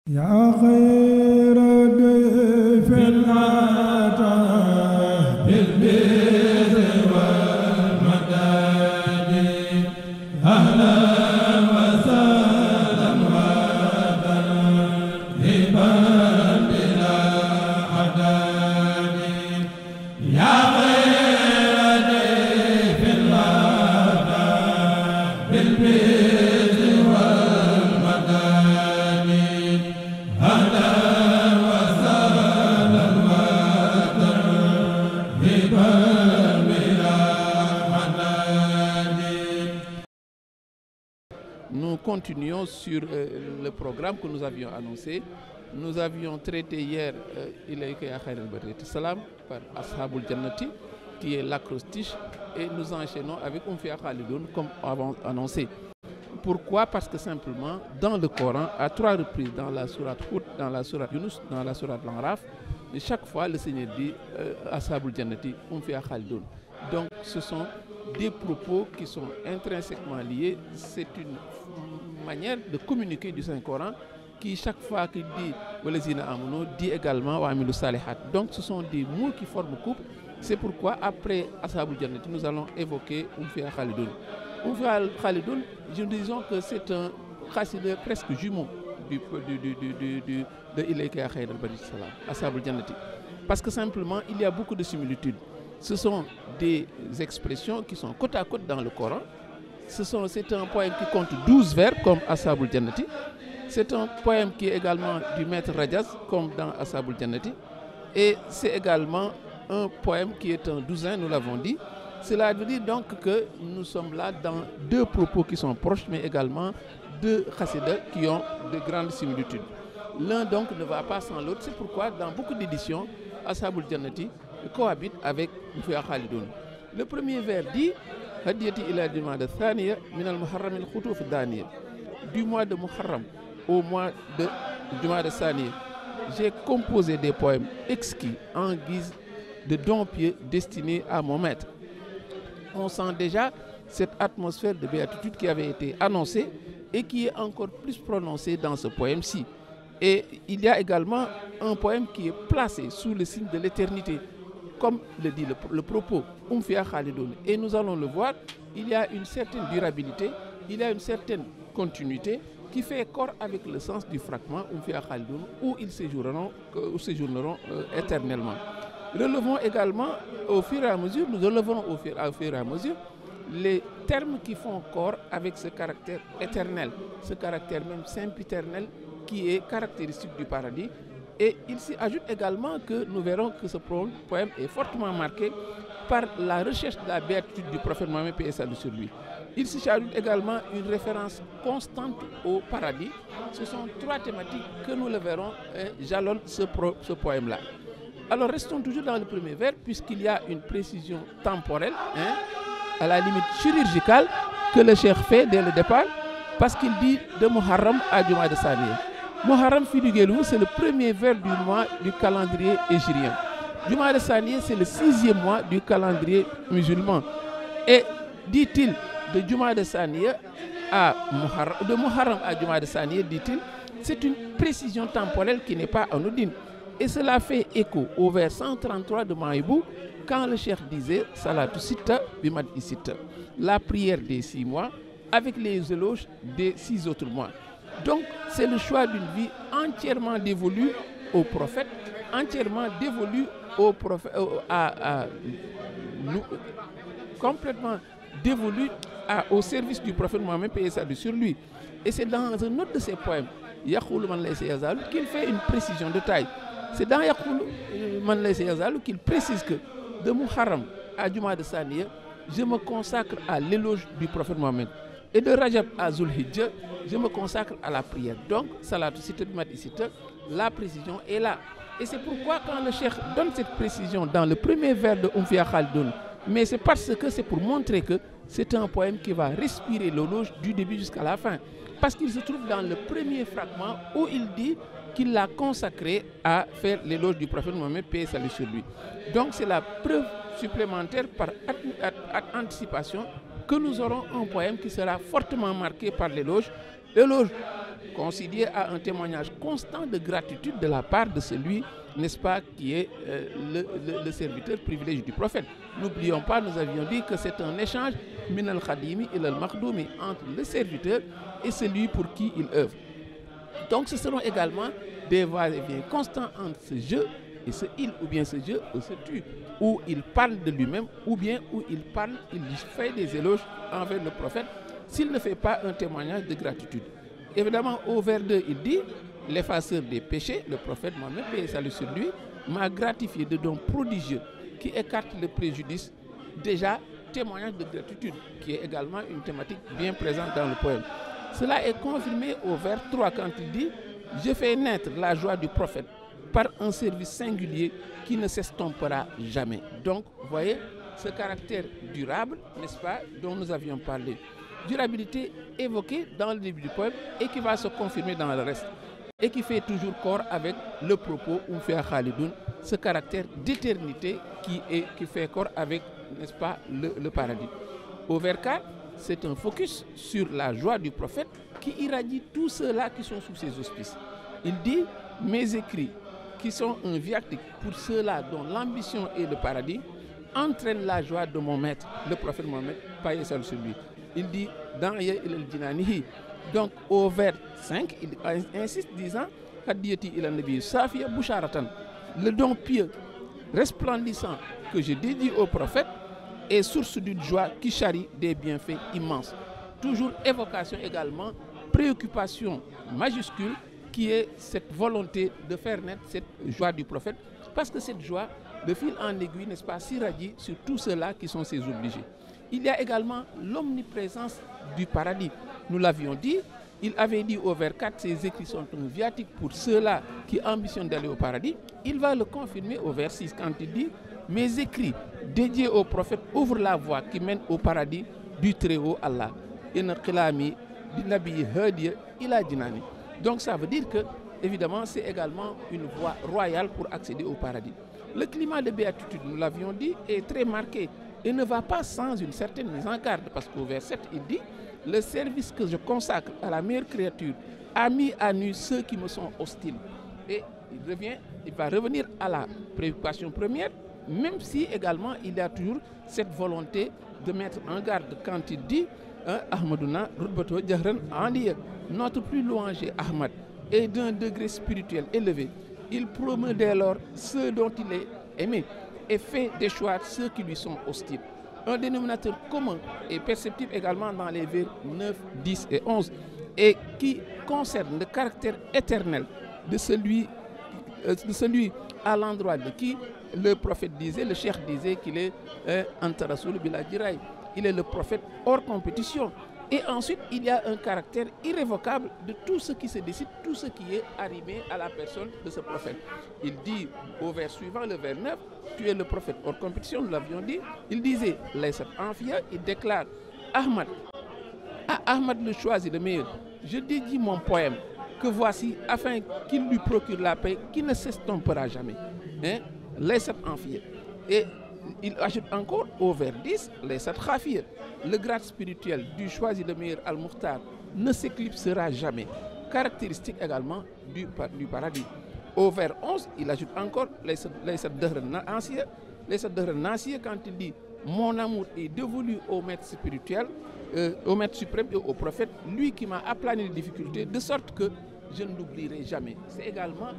Ya khayra dayfin ata bil birri wal madadi ahlan wa sahlan wa tarhiban bila adadi ya khayra dayfin ata bil birri wal madadi Nous continuons sur le programme que nous avions annoncé. Nous avions traité hier Ilayka ya Khayral Bariyati Salam par Ashabul Jannati, qui est l'acrostiche, et nous enchaînons avec Fiha Khalidoun comme avant annoncé. Pourquoi? Parce que simplement, dans le Coran, à 3 reprises, dans la sourate Hud, dans la sourate Yunus, dans la sourate Al-Araf, chaque fois le Seigneur dit Ashabul Jannati, Fiha Khalidoun. Donc ce sont des propos qui sont intrinsèquement liés. C'est une manière de communiquer du Saint-Coran qui, chaque fois qu'il dit Walazina amanu, dit également Wa amilu salihat. Donc ce sont des mots qui forment couple. C'est pourquoi après Ashabul Jannati, nous allons évoquer Fiha Khalidoun. Fiha Khalidoun, nous disons que c'est un khasida presque jumeau de Ilayka ya Khayral Bariyati Salam, Ashabul Jannati. Parce que simplement, il y a beaucoup de similitudes. Ce sont des expressions qui sont côte à côte dans le Coran. C'est un poème qui compte 12 vers comme Ashabul Jannati. C'est un poème qui est également du maître Rajaz comme dans Ashabul Jannati. Et c'est également un poème qui est un douzain, nous l'avons dit. Cela veut dire donc que nous sommes là dans deux propos qui sont proches, mais également deux chassidas qui ont de grandes similitudes. L'un donc ne va pas sans l'autre. C'est pourquoi dans beaucoup d'éditions, Ashabul Jannati cohabite avec Fiha Khalidoun. Le premier vers dit Hadiyati ila Jumada Thaniya min al-Muharram al-Khutuf Daniya. Du mois de Muharram au mois de Jumada Thaniya, j'ai composé des poèmes exquis en guise de don pieux destinés à mon maître. On sent déjà cette atmosphère de béatitude qui avait été annoncée et qui est encore plus prononcée dans ce poème-ci. Et il y a également un poème qui est placé sous le signe de l'éternité, comme le dit le propos Fiha Khalidoun. Et nous allons le voir, il y a une certaine durabilité, il y a une certaine continuité qui fait corps avec le sens du fragment Fiha Khalidoun, où ils séjourneront éternellement. Relevons également au fur et à mesure, nous relevons au fur et à mesure les termes qui font corps avec ce caractère éternel, ce caractère même sempiternel qui est caractéristique du paradis. Et il s'y ajoute également que nous verrons que ce poème est fortement marqué par la recherche de la béatitude du prophète Mohammed, paix et salut sur lui. Il s'y ajoute également une référence constante au paradis. Ce sont 3 thématiques que nous le verrons jalonnent ce poème-là. Alors restons toujours dans le premier vers, puisqu'il y a une précision temporelle, à la limite chirurgicale, que le cheikh fait dès le départ, parce qu'il dit de Muharram à Jumada Thaniya. Muharram Fidugelu, c'est le premier vers du mois du calendrier hégirien. Jumada Thaniya, c'est le 6e mois du calendrier musulman. Et dit-il, de Jumada Thaniya à Muharram, de Muharram à Jumada Thaniya, dit-il, c'est une précision temporelle qui n'est pas anodine. Et cela fait écho au vers 133 de Maïbou, quand le cheikh disait Salatu Sitta Bimadi Sitta, la prière des 6 mois avec les éloges des 6 autres mois. Donc c'est le choix d'une vie entièrement dévolue au prophète, entièrement dévolue au prophète, complètement dévolue au service du prophète Mohammed, paix et salut sur lui. Et c'est dans un autre de ses poèmes, Yakhul Man Laysa Yazalu, qu'il fait une précision de taille. C'est dans Yakhul Man Laysa Yazalu qu'il précise que de Muharram à Jumada Thaniya, je me consacre à l'éloge du prophète Mohammed. Et de Rajab à Zulhijjah, je me consacre à la prière. Donc, Salatu Sitta Bimadi Sitta, la précision est là. Et c'est pourquoi quand le cheikh donne cette précision dans le premier vers de Fiha Khalidoun, mais c'est parce que c'est pour montrer que c'est un poème qui va respirer l'éloge du début jusqu'à la fin. Parce qu'il se trouve dans le premier fragment où il dit qu'il l'a consacré à faire l'éloge du prophète Mohammed, paix et salut sur lui. Donc c'est la preuve supplémentaire par anticipation que nous aurons un poème qui sera fortement marqué par l'éloge concilié à un témoignage constant de gratitude de la part de celui, n'est-ce pas, qui est le serviteur privilégié du prophète. N'oublions pas, nous avions dit que c'est un échange min al-khadimi ila al-makhdoumi, entre le serviteur et celui pour qui il œuvre. Donc ce seront également des va-et-vient constants entre ce je et ce il, ou bien ce je ou ce tu, où il parle de lui-même, ou bien où il fait des éloges envers le prophète, s'il ne fait pas un témoignage de gratitude. Évidemment, au vers 2, il dit: l'effaceur des péchés, le prophète Mohammed, paix et salut sur lui, m'a gratifié de dons prodigieux qui écartent le préjudice. Déjà, témoignage de gratitude, qui est également une thématique bien présente dans le poème. Cela est confirmé au vers 3 quand il dit: je fais naître la joie du prophète par un service singulier qui ne s'estompera jamais. Donc, vous voyez ce caractère durable, n'est-ce pas, dont nous avions parlé. Durabilité évoquée dans le début du poème et qui va se confirmer dans le reste, et qui fait toujours corps avec le propos Oufia Khalidoun, ce caractère d'éternité qui fait corps avec, n'est-ce pas, le paradis. Au vers 4, c'est un focus sur la joie du prophète qui irradie tous ceux-là qui sont sous ses auspices. Il dit: mes écrits, qui sont un viatique pour ceux-là dont l'ambition est le paradis, entraînent la joie de mon maître, le prophète Mohammed, paix et salut sur lui. Il dit dans Ya ilal Jinanihi. Donc au vers 5, il insiste disant: Hadiyati ila nabi Safiya Boucharatan, le don pieux, resplendissant que je dédie au prophète est source d'une joie qui charrie des bienfaits immenses. Toujours évocation également, préoccupation majuscule, qui est cette volonté de faire naître cette joie du prophète, parce que cette joie, de fil en aiguille, n'est-ce pas, s'irradie sur tous ceux-là qui sont ses obligés. Il y a également l'omniprésence du paradis. Nous l'avions dit, il avait dit au vers 4, ses écrits sont un viatique pour ceux-là qui ambitionnent d'aller au paradis. Il va le confirmer au vers 6 quand il dit: mes écrits dédiés au prophète ouvrent la voie qui mène au paradis du Très-Haut Allah. Donc ça veut dire que, évidemment, c'est également une voie royale pour accéder au paradis. Le climat de béatitude, nous l'avions dit, est très marqué et ne va pas sans une certaine mise en garde, parce qu'au vers 7, il dit: le service que je consacre à la meilleure créature a mis à nu ceux qui me sont hostiles. Et il va revenir à la préoccupation première, même si également il y a toujours cette volonté de mettre en garde quand il dit: Ahmadouna Rutbato Jahran Andiya, notre plus louangé Ahmad est d'un degré spirituel élevé. Il promeut dès lors ceux dont il est aimé et fait déchoir ceux qui lui sont hostiles. Un dénominateur commun est perceptible également dans les vers 9, 10 et 11, et qui concerne le caractère éternel de celui à l'endroit de qui le prophète disait, le cheikh disait qu'il est Anta Rasoul Bila Diraï. Il est le prophète hors compétition. Et ensuite, il y a un caractère irrévocable de tout ce qui se décide, tout ce qui est arrivé à la personne de ce prophète. Il dit au vers suivant, le vers 9, tu es le prophète hors compétition, nous l'avions dit. Il disait, Laïsat Anfiya, il déclare: Ahmad, à Ahmad le choisi le meilleur, je dédie mon poème que voici afin qu'il lui procure la paix qui ne s'estompera jamais. Laïsat Anfiya. Et il ajoute encore au vers 10, Laïsat Khafir, le grade spirituel du choisi le meilleur Al-Mukhtar ne s'éclipsera jamais. Caractéristique également du paradis. Au vers 11, il ajoute encore Laïsat Dahran Nasiya quand il dit: mon amour est dévolu au maître spirituel, au maître suprême et au prophète, lui qui m'a aplani les difficultés, de sorte que je ne l'oublierai jamais. C'est également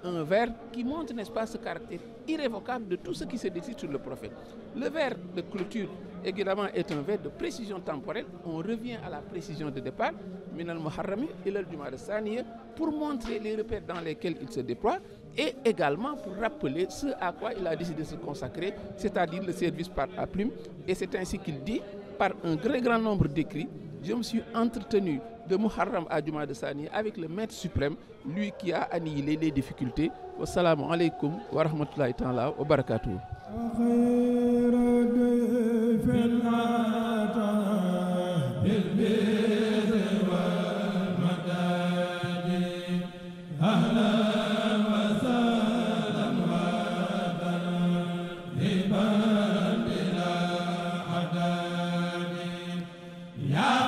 un vers qui montre, n'est-ce pas, ce caractère irrévocable de tout ce qui se décide sur le prophète. Le vers de clôture, évidemment, est un vers de précision temporelle. On revient à la précision de départ, Minal Muharrami ilal Jumada Saniya, pour montrer les repères dans lesquels il se déploie, et également pour rappeler ce à quoi il a décidé de se consacrer, c'est-à-dire le service par la plume. Et c'est ainsi qu'il dit, par un très grand nombre d'écrits: je me suis entretenu de Muharram à Jumada Saniya avec le maître suprême, lui qui a annihilé les difficultés. Wassalamu alaikum wa rahmatullahi ta'ala wa barakatuh. Ya